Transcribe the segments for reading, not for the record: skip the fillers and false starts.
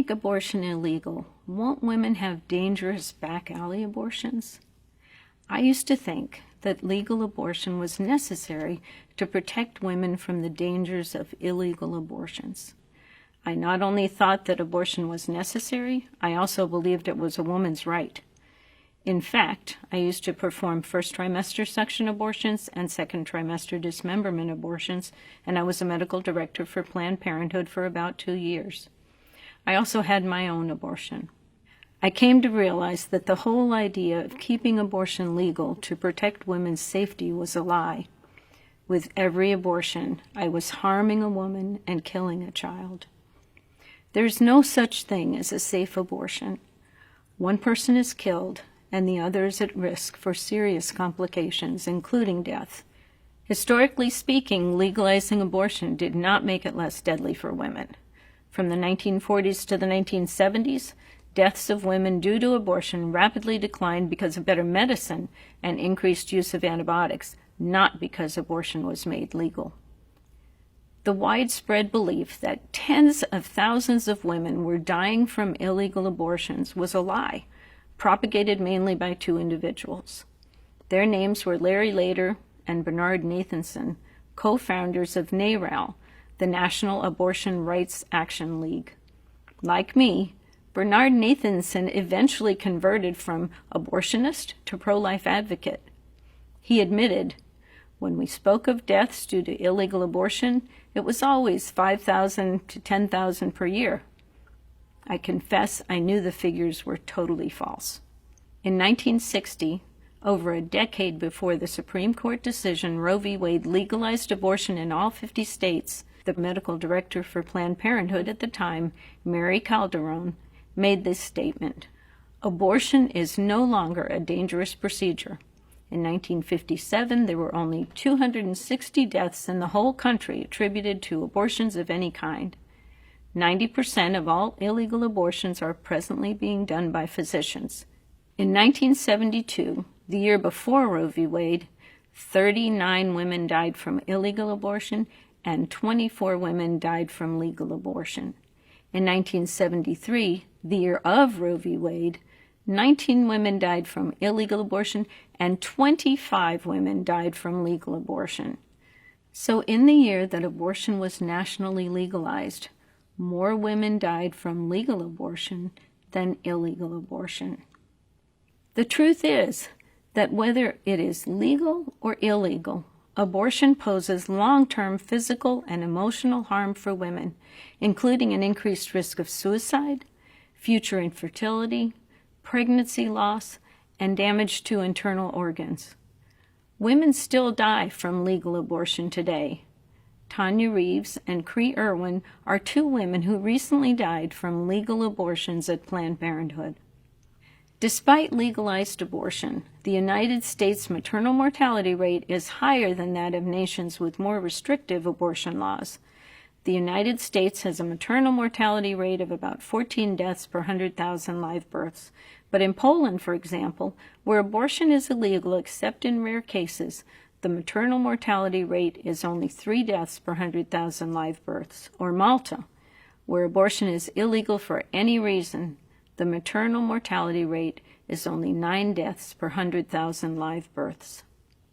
make abortion illegal, won't women have dangerous back alley abortions? I used to think that legal abortion was necessary to protect women from the dangers of illegal abortions. I not only thought that abortion was necessary, I also believed it was a woman's right. In fact, I used to perform first trimester suction abortions and second trimester dismemberment abortions, and I was a medical director for Planned Parenthood for about 2 years. I also had my own abortion. I came to realize that the whole idea of keeping abortion legal to protect women's safety was a lie. With every abortion, I was harming a woman and killing a child. There's no such thing as a safe abortion. One person is killed, and the other is at risk for serious complications, including death. Historically speaking, legalizing abortion did not make it less deadly for women. From the 1940s to the 1970s, deaths of women due to abortion rapidly declined because of better medicine and increased use of antibiotics, not because abortion was made legal. The widespread belief that tens of thousands of women were dying from illegal abortions was a lie, propagated mainly by 2 individuals. Their names were Larry Lader and Bernard Nathanson, co-founders of NARAL, the National Abortion Rights Action League. Like me, Bernard Nathanson eventually converted from abortionist to pro-life advocate. He admitted, "When we spoke of deaths due to illegal abortion, it was always 5,000 to 10,000 per year." I confess I knew the figures were totally false. In 1960, over a decade before the Supreme Court decision Roe v. Wade legalized abortion in all 50 states, the medical director for Planned Parenthood at the time, Mary Calderon, made this statement: "Abortion is no longer a dangerous procedure." In 1957, there were only 260 deaths in the whole country attributed to abortions of any kind. 90% of all illegal abortions are presently being done by physicians. In 1972, the year before Roe v. Wade, 39 women died from illegal abortion and 24 women died from legal abortion. In 1973, the year of Roe v. Wade, 19 women died from illegal abortion and 25 women died from legal abortion. So in the year that abortion was nationally legalized, more women died from legal abortion than illegal abortion. The truth is that whether it is legal or illegal, abortion poses long-term physical and emotional harm for women, including an increased risk of suicide, future infertility, pregnancy loss, and damage to internal organs. Women still die from legal abortion today. Tanya Reeves and Cree Irwin are 2 women who recently died from legal abortions at Planned Parenthood. Despite legalized abortion, the United States maternal mortality rate is higher than that of nations with more restrictive abortion laws. The United States has a maternal mortality rate of about 14 deaths per 100,000 live births. But in Poland, for example, where abortion is illegal except in rare cases, the maternal mortality rate is only 3 deaths per 100,000 live births. Or Malta, where abortion is illegal for any reason, the maternal mortality rate is only 9 deaths per 100,000 live births.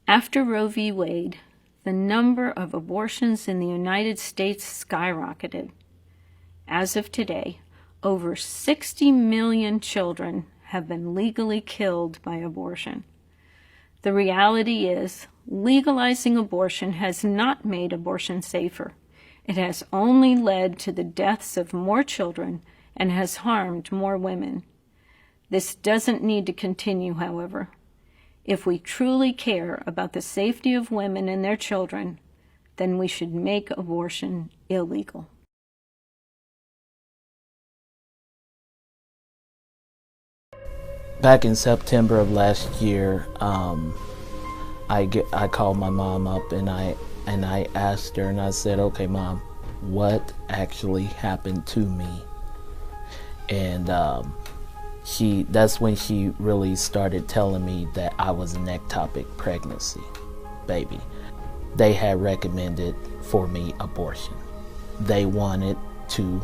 After Roe v. Wade, the number of abortions in the United States skyrocketed. As of today, over 60 million children have been legally killed by abortion. The reality is, legalizing abortion has not made abortion safer. It has only led to the deaths of more children and has harmed more women. This doesn't need to continue, however. If we truly care about the safety of women and their children, then we should make abortion illegal. Back in September of last year, I called my mom up and I asked her and I said, "Okay, Mom, what actually happened to me?" And that's when she really started telling me that I was an ectopic pregnancy baby. They had recommended for me abortion. They wanted to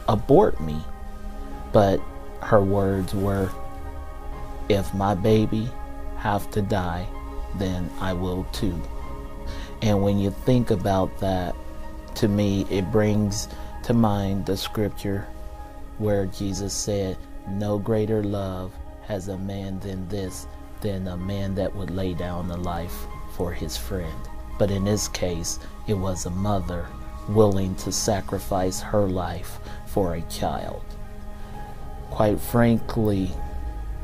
abort me. But her words were, if my baby have to die, then I will too. And when you think about that, to me, it brings to mind the scripture where Jesus said, no greater love has a man than this, than a man that would lay down a life for his friend. But in this case, it was a mother willing to sacrifice her life for a child. Quite frankly,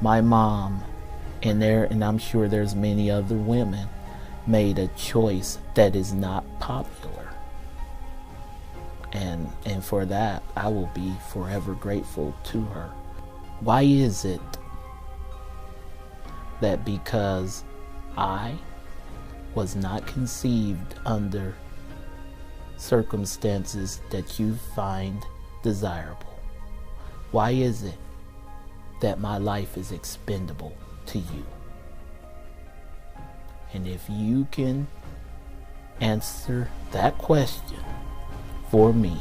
my mom, and I'm sure there's many other women, made a choice that is not popular. And for that, I will be forever grateful to her. Why is it that because I was not conceived under circumstances that you find desirable, why is it that my life is expendable to you? And if you can answer that question for me,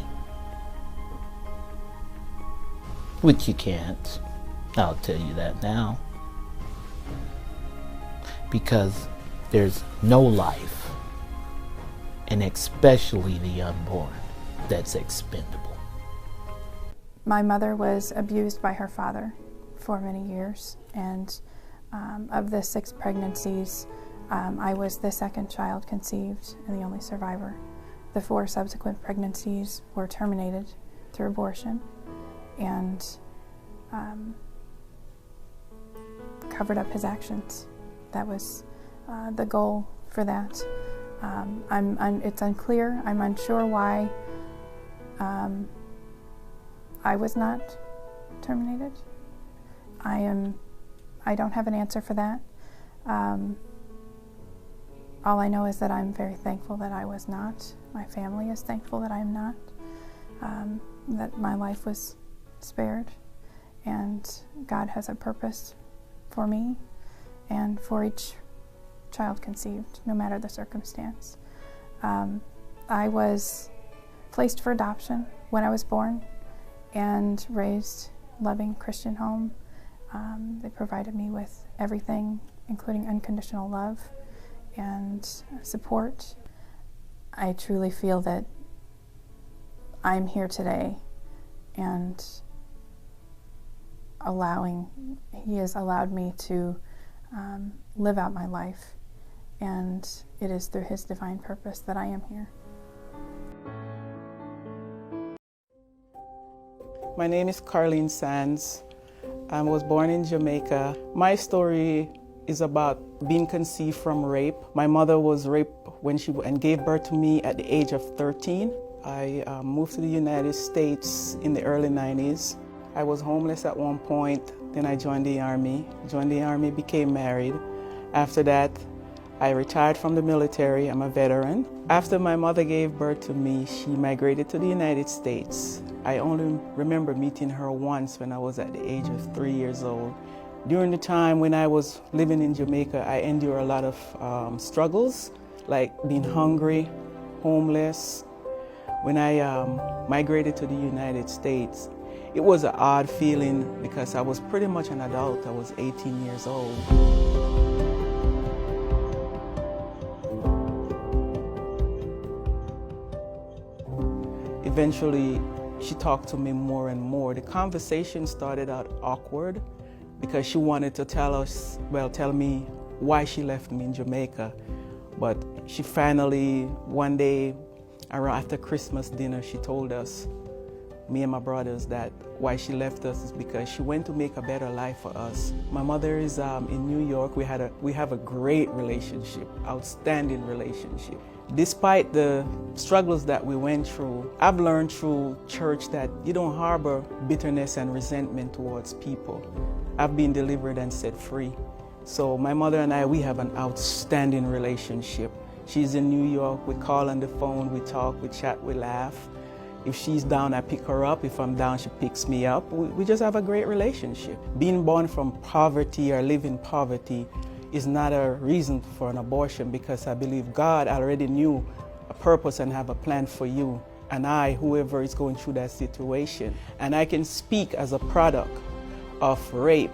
which you can't, I'll tell you that now, because there's no life, and especially the unborn, that's expendable. My mother was abused by her father for many years, and of the 6 pregnancies, I was the second child conceived and the only survivor. The 4 subsequent pregnancies were terminated through abortion and covered up his actions. That was the goal for that. It's unclear. I'm unsure why I was not terminated. I don't have an answer for that. All I know is that I'm very thankful that I was not. My family is thankful that I'm not. That my life was spared, and God has a purpose for me and for each child conceived, no matter the circumstance. I was placed for adoption when I was born and raised in a loving Christian home. They provided me with everything, including unconditional love and support. I truly feel that I'm here today, and He has allowed me to live out my life, and it is through His divine purpose that I am here. My name is Carlene Sands. I was born in Jamaica. My story is about being conceived from rape. My mother was raped and gave birth to me at the age of 13. I moved to the United States in the early 90s. I was homeless at one point, then I joined the Army. Became married. After that, I retired from the military. I'm a veteran. After my mother gave birth to me, she migrated to the United States. I only remember meeting her once when I was at the age of 3 years old. During the time when I was living in Jamaica, I endured a lot of struggles, like being hungry, homeless. When I migrated to the United States, it was an odd feeling because I was pretty much an adult. I was 18 years old. Eventually, she talked to me more and more. The conversation started out awkward because she wanted to tell me why she left me in Jamaica. But she finally, one day, around after Christmas dinner, she told us, me and my brothers, that why she left us is because she went to make a better life for us. My mother is in New York. We have a great relationship, outstanding relationship. Despite the struggles that we went through, I've learned through church that you don't harbor bitterness and resentment towards people. I've been delivered and set free. So my mother and I, we have an outstanding relationship. She's in New York. We call on the phone, we talk, we chat, we laugh. If she's down, I pick her up. If I'm down, she picks me up. We just have a great relationship. Being born from poverty or living poverty is not a reason for an abortion, because I believe God already knew a purpose and have a plan for you and I, whoever is going through that situation. And I can speak as a product of rape,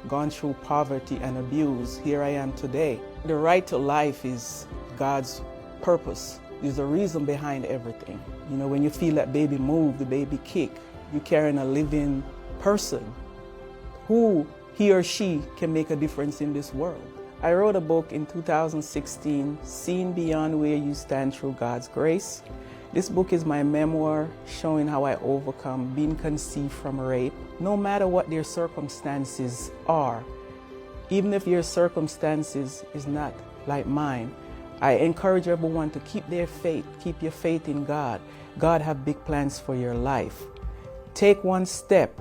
gone through poverty and abuse. Here I am today. The right to life is God's purpose. There's a reason behind everything. You know, when you feel that baby move, the baby kick, you're carrying a living person who he or she can make a difference in this world. I wrote a book in 2016, Seen Beyond Where You Stand Through God's Grace. This book is my memoir showing how I overcome being conceived from rape. No matter what their circumstances are, even if your circumstances is not like mine, I encourage everyone to keep their faith, keep your faith in God. God have big plans for your life. Take one step,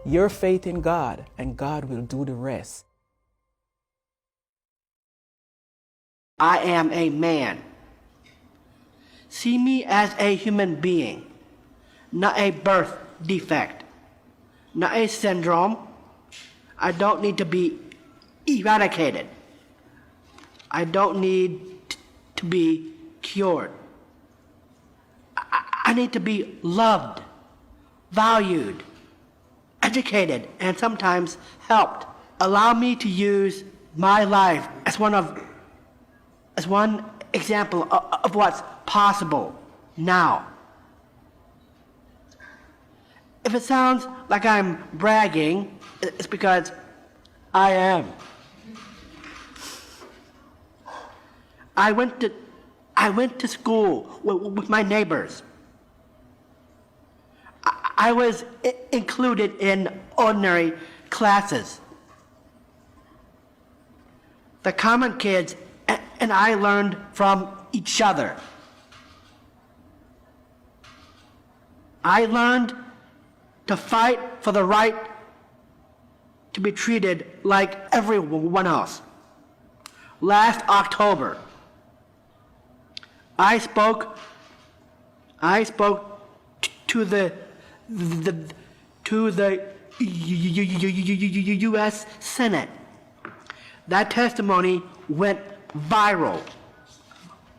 your faith in God, and God will do the rest. I am a man. See me as a human being, not a birth defect, not a syndrome. I don't need to be eradicated. I don't need to be cured. I need to be loved, valued, educated, and sometimes helped. Allow me to use my life as one example of what's possible now. If it sounds like I'm bragging, it's because I am. I went to school with my neighbors. I was included in ordinary classes. The common kids and I learned from each other. I learned to fight for the right to be treated like everyone else. Last October, I spoke to the U.S. Senate. That testimony went viral.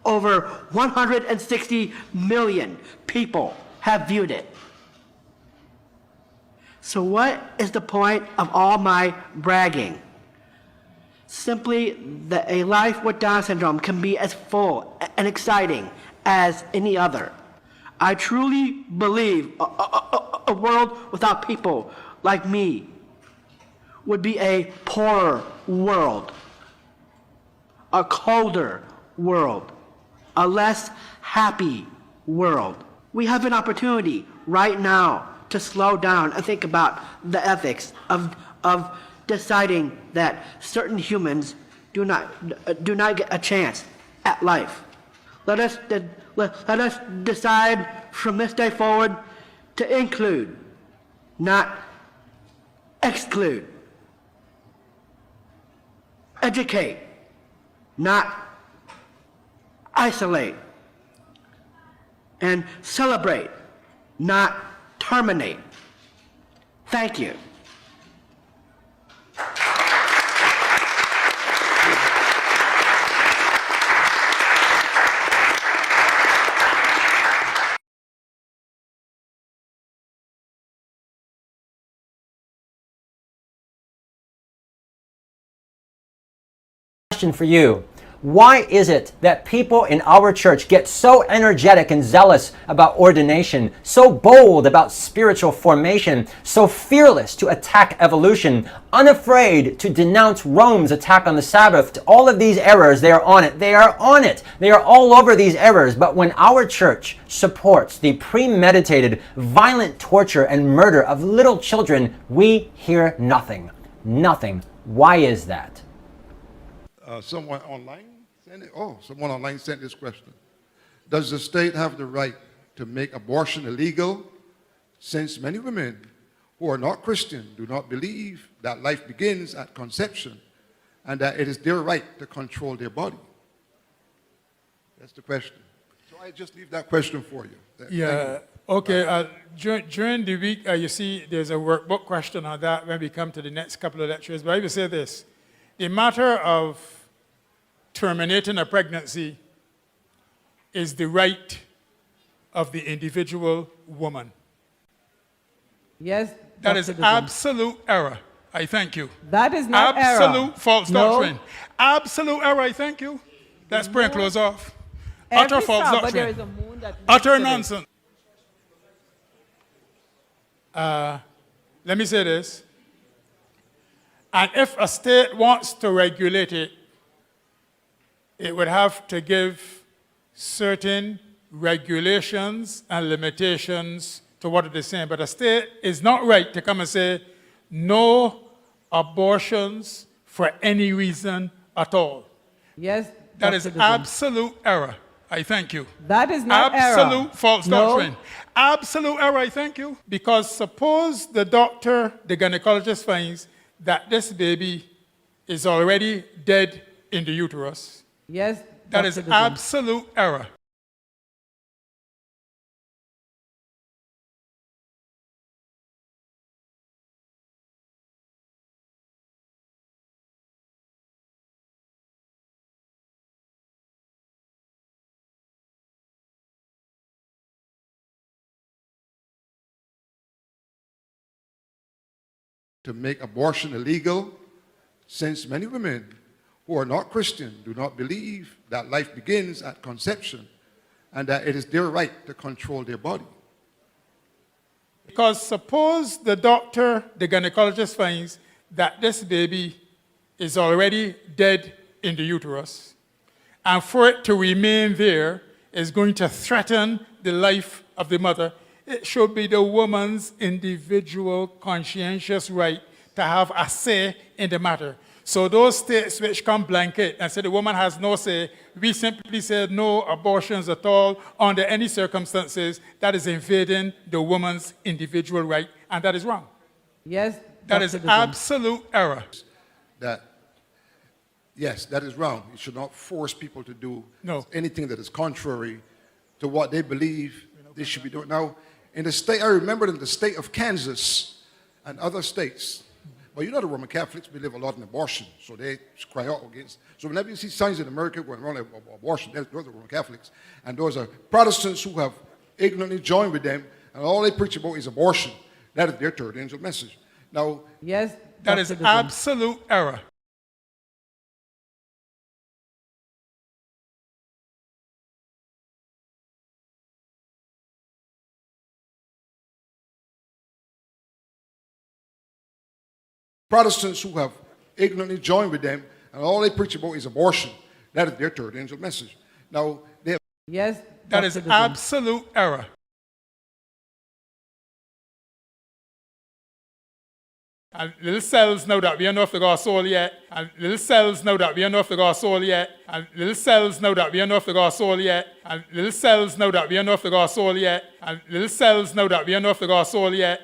Over 160 million people have viewed it. So what is the point of all my bragging? Simply that a life with Down syndrome can be as full and exciting as any other. I truly believe a world without people like me would be a poorer world, a colder world, a less happy world. We have an opportunity right now to slow down and think about the ethics of deciding that certain humans do not get a chance at life. Let us decide from this day forward to include, not exclude. Educate, not isolate. And celebrate, not terminate. Thank you. Question for you. Why is it that people in our church get so energetic and zealous about ordination, so bold about spiritual formation, so fearless to attack evolution, unafraid to denounce Rome's attack on the Sabbath? All of these errors, they are on it. They are on it. They are all over these errors. But when our church supports the premeditated, violent torture and murder of little children, we hear nothing. Nothing. Why is that? Someone online sent this question. Does the state have the right to make abortion illegal, since many women who are not Christian do not believe that life begins at conception and that it is their right to control their body? That's the question. So I just leave that question for you. Yeah, okay. During the week, you see there's a workbook question on that when we come to the next couple of lectures. But I will say this. The matter of terminating a pregnancy is the right of the individual woman. Yes, That Dr. is Dizem. absolute error. I thank you. That is not error. Absolute false No. doctrine. Absolute error. I thank you. Let's pray and close off. Utter Every false star, but there doctrine. is a moon that Utter leads to nonsense. Let me say this. And if a state wants to regulate it, it would have to give certain regulations and limitations to what it is saying. But a state is not right to come and say, no abortions for any reason at all. Yes, That Dr. is Dizem. absolute error. I thank you. That is not error. Absolute false No. doctrine. Absolute error, I thank you. Because suppose the doctor, the gynecologist finds that this baby is already dead in the uterus. Yes, That Dr. is Dizem. absolute error. To make abortion illegal, since many women who are not Christian do not believe that life begins at conception and that it is their right to control their body. Because suppose the doctor, the gynecologist finds that this baby is already dead in the uterus, and for it to remain there is going to threaten the life of the mother. It should be the woman's individual conscientious right to have a say in the matter. So those states which come blanket and say the woman has no say, we simply said no abortions at all under any circumstances. That is invading the woman's individual right, and that is wrong. Yes, That Dr. is Dizem. absolute error. That, yes, that is wrong. You should not force people to do No. anything that is contrary to what they believe they should be doing. Now, in the state, I remember in the state of Kansas and other states, but you know the Roman Catholics believe a lot in abortion, so they cry out against. So whenever you see signs in America going around abortion, those are Roman Catholics, and those are Protestants who have ignorantly joined with them, and all they preach about is abortion. That is their third angel message. Now, Yes, That Dr. is Dizem. absolute error. Protestants who have ignorantly joined with them, and all they preach about is abortion. That is their third angel message. Now, they have Yes, That Dr. is Dizem. absolute error. And little cells know that we don't know if they got a soul yet. And little cells know that we don't know if they got a soul yet. And little cells know that we don't know if they got a soul yet. And little cells know that we don't know if they got a soul yet. And little cells know that we don't know if they got a soul yet.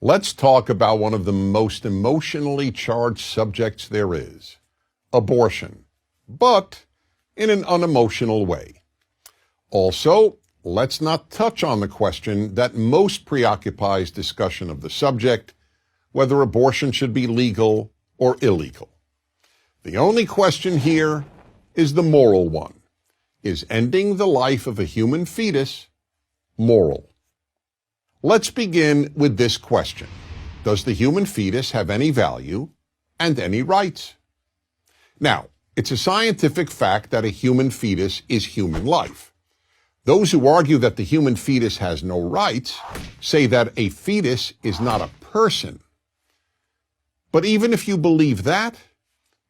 let's talk about one of the most emotionally charged subjects there is, abortion, but in an unemotional way. Also, let's not touch on the question that most preoccupies discussion of the subject, whether abortion should be legal or illegal. The only question here is the moral one. Is ending the life of a human fetus moral? Let's begin with this question. Does the human fetus have any value and any rights? Now, it's a scientific fact that a human fetus is human life. Those who argue that the human fetus has no rights say that a fetus is not a person. But even if you believe that,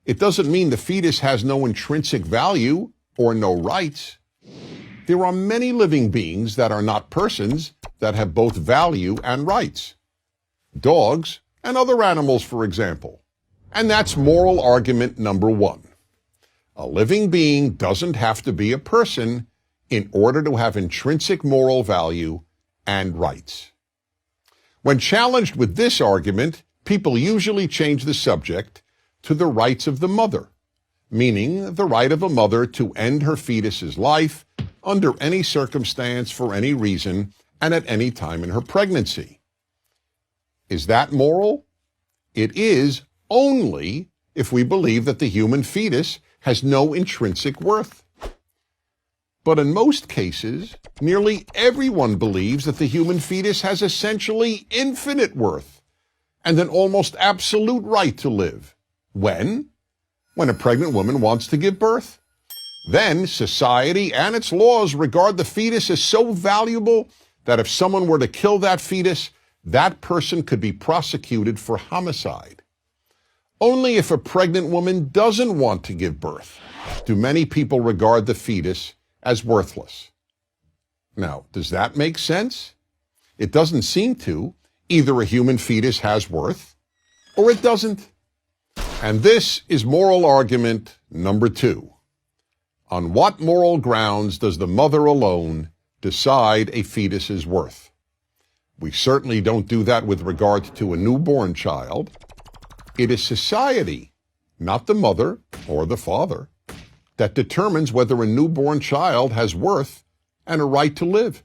it doesn't mean the fetus has no intrinsic value or no rights. There are many living beings that are not persons that have both value and rights. Dogs and other animals, for example. And that's moral argument number one. A living being doesn't have to be a person in order to have intrinsic moral value and rights. When challenged with this argument, people usually change the subject to the rights of the mother, meaning the right of a mother to end her fetus's life under any circumstance, for any reason, and at any time in her pregnancy. Is that moral? It is only if we believe that the human fetus has no intrinsic worth. But in most cases, nearly everyone believes that the human fetus has essentially infinite worth and an almost absolute right to live. When? When a pregnant woman wants to give birth. Then society and its laws regard the fetus as so valuable that if someone were to kill that fetus, that person could be prosecuted for homicide. Only if a pregnant woman doesn't want to give birth do many people regard the fetus as worthless. Now, does that make sense? It doesn't seem to. Either a human fetus has worth or it doesn't. And this is moral argument number two. On what moral grounds does the mother alone decide a fetus's worth? We certainly don't do that with regard to a newborn child. It is society, not the mother or the father, that determines whether a newborn child has worth and a right to live.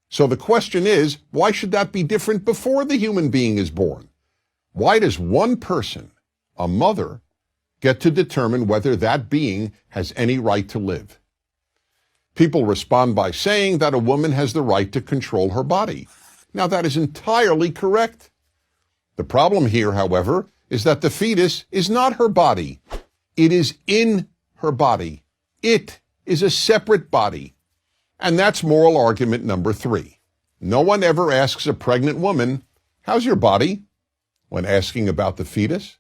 So the question is, why should that be different before the human being is born? Why does one person, a mother, get to determine whether that being has any right to live? People respond by saying that a woman has the right to control her body. Now, that is entirely correct. The problem here, however, is that the fetus is not her body. It is in her body. It is a separate body. And that's moral argument number three. No one ever asks a pregnant woman, "How's your body?" when asking about the fetus.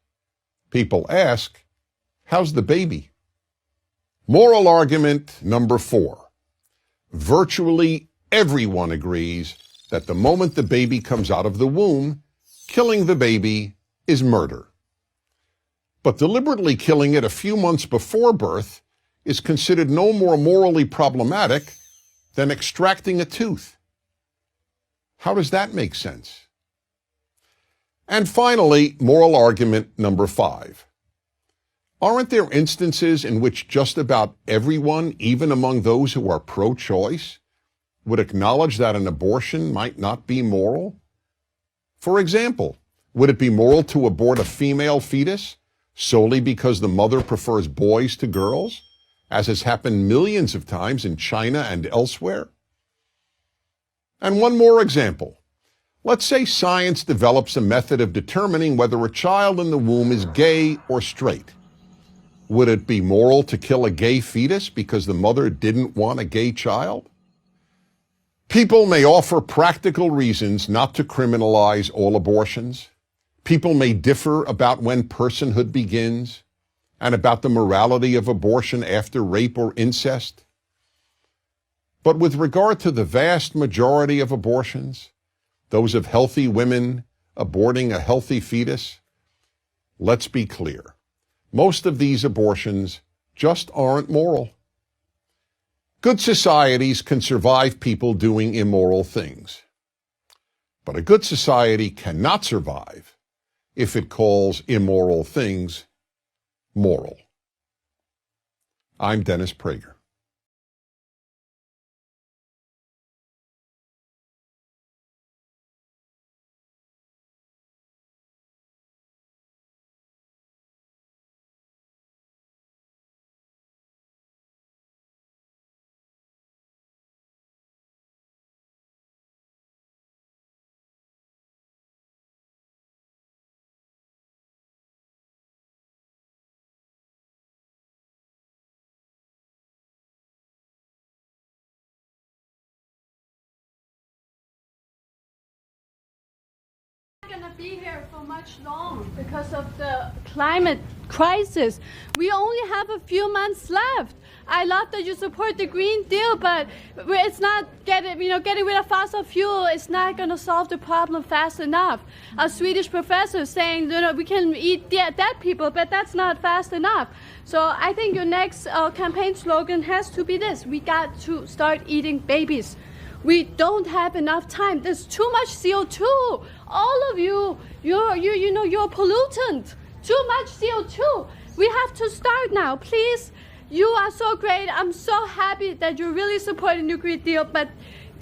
People ask, "How's the baby?" Moral argument number four. Virtually everyone agrees that the moment the baby comes out of the womb, killing the baby is murder. But deliberately killing it a few months before birth is considered no more morally problematic than extracting a tooth. How does that make sense? And finally, moral argument number five. Aren't there instances in which just about everyone, even among those who are pro-choice, would acknowledge that an abortion might not be moral? For example, would it be moral to abort a female fetus solely because the mother prefers boys to girls, as has happened millions of times in China and elsewhere? And one more example. Let's say science develops a method of determining whether a child in the womb is gay or straight. Would it be moral to kill a gay fetus because the mother didn't want a gay child? People may offer practical reasons not to criminalize all abortions. People may differ about when personhood begins and about the morality of abortion after rape or incest. But with regard to the vast majority of abortions, those of healthy women aborting a healthy fetus, let's be clear. Most of these abortions just aren't moral. Good societies can survive people doing immoral things. But a good society cannot survive if it calls immoral things moral. I'm Dennis Prager. Going to be here for much long because of the climate crisis. We only have a few months left. I love that you support the Green Deal, but it's not getting rid of fossil fuel. It's not going to solve the problem fast enough. A Swedish professor saying, we can eat dead people, but that's not fast enough. So I think your next campaign slogan has to be this: we got to start eating babies. We don't have enough time. There's too much CO2. All of you're a pollutant. Too much CO2. We have to start now, please. You are so great. I'm so happy that you're really supporting the Green Deal, but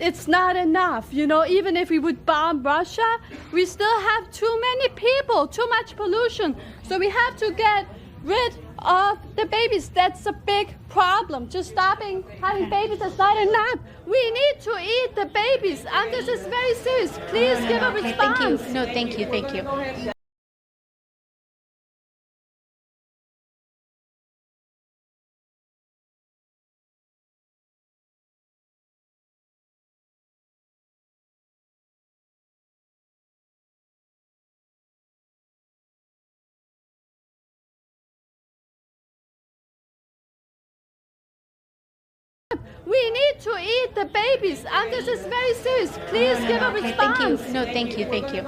it's not enough. Even if we would bomb Russia, we still have too many people, too much pollution. So we have to get rid of the babies. That's a big problem. Just stopping having babies is not enough. We need to eat the babies, and this is very serious. Please give a response. Thank you. No, thank you. Thank you. We need to eat the babies, and this is very serious. Please give a response. Thank you. No, thank you. Thank you.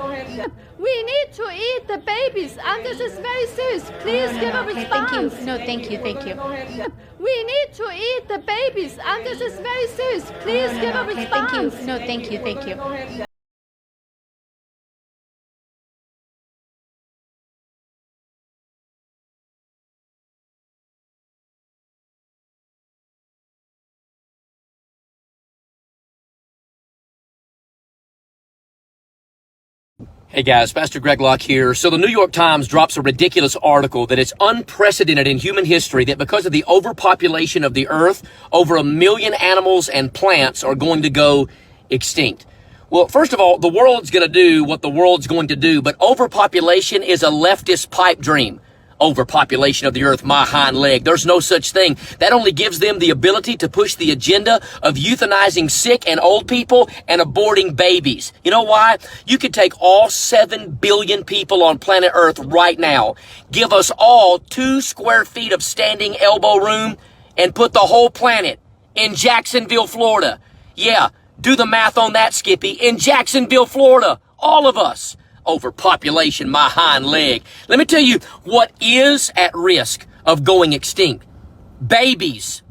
We need to eat the babies, and this is very serious. Please give a response. Thank you. No, thank you. Thank you. We need to eat the babies, and this is very serious. Please give a response. Thank you. No, thank you. Thank you. Hey guys, Pastor Greg Locke here. So the New York Times drops a ridiculous article that it's unprecedented in human history that because of the overpopulation of the earth, over 1 million animals and plants are going to go extinct. Well, first of all, the world's going to do what the world's going to do, but overpopulation is a leftist pipe dream. Overpopulation of the earth, my hind leg. There's no such thing. That only gives them the ability to push the agenda of euthanizing sick and old people and aborting babies. You know why? You could take all 7 billion people on planet Earth right now, give us all 2 square feet of standing elbow room, and put the whole planet in Jacksonville, Florida. Yeah, do the math on that, Skippy. In Jacksonville, Florida. All of us. Overpopulation, my hind leg. Let me tell you what is at risk of going extinct. Babies.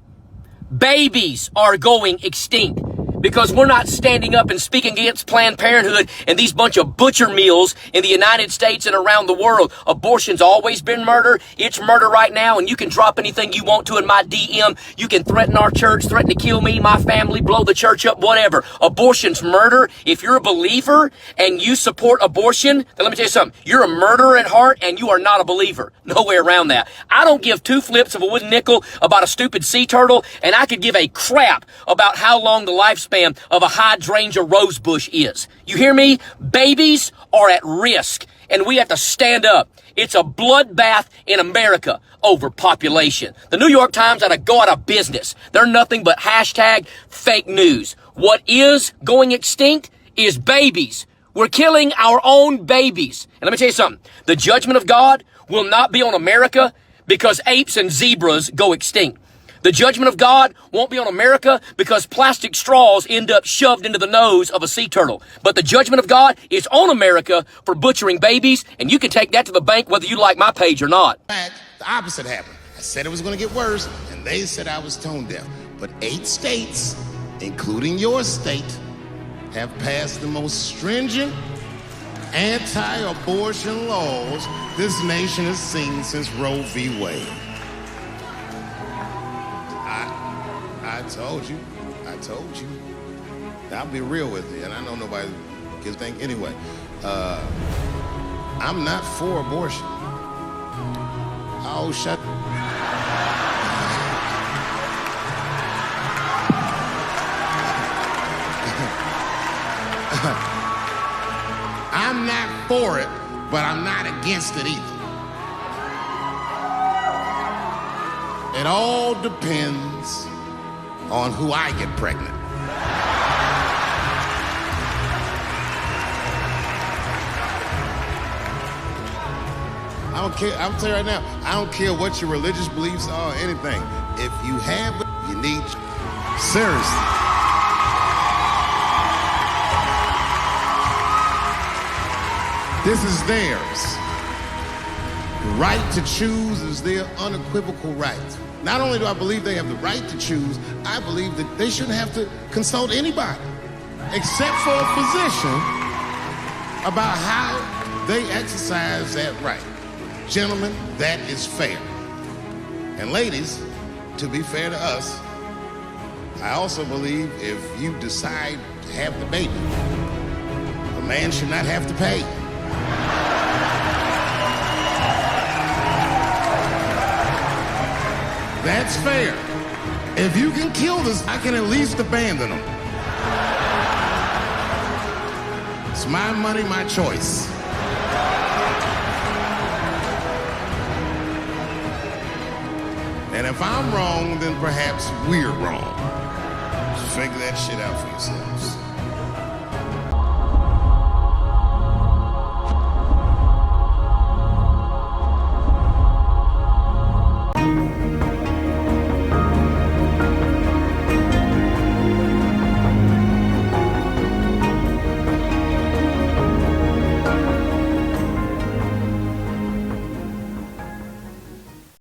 Babies are going extinct because we're not standing up and speaking against Planned Parenthood and these bunch of butcher mills in the United States and around the world. Abortion's always been murder. It's murder right now, and you can drop anything you want to in my DM. You can threaten our church, threaten to kill me, my family, blow the church up, whatever. Abortion's murder. If you're a believer and you support abortion, then let me tell you something. You're a murderer at heart, and you are not a believer. No way around that. I don't give 2 flips of a wooden nickel about a stupid sea turtle, and I could give a crap about how long the lifespan of a hydrangea rose bush is. You hear me? Babies are at risk, and we have to stand up. It's a bloodbath in America. Overpopulation. The New York Times ought to go out of business. They're nothing but hashtag fake news. What is going extinct is babies. We're killing our own babies. And let me tell you something. The judgment of God will not be on America because apes and zebras go extinct. The judgment of God won't be on America because plastic straws end up shoved into the nose of a sea turtle. But the judgment of God is on America for butchering babies, and you can take that to the bank whether you like my page or not. In fact, the opposite happened. I said it was going to get worse, and they said I was tone deaf. But 8 states, including your state, have passed the most stringent anti-abortion laws this nation has seen since Roe v. Wade. I told you. I'll be real with you, and I know nobody can think anyway. I'm not for abortion. Oh, shut. I'm not for it, but I'm not against it either. It all depends on who I get pregnant. I don't care. I'm telling you right now, I don't care what your religious beliefs are or anything. If you have it, you need. Seriously. This is theirs. The right to choose is their unequivocal right. Not only do I believe they have the right to choose, I believe that they shouldn't have to consult anybody except for a physician about how they exercise that right. Gentlemen, that is fair. And ladies, to be fair to us, I also believe if you decide to have the baby, a man should not have to pay. That's fair. If you can kill this, I can at least abandon him. It's my money, my choice. And if I'm wrong, then perhaps we're wrong. Just figure that shit out for yourselves.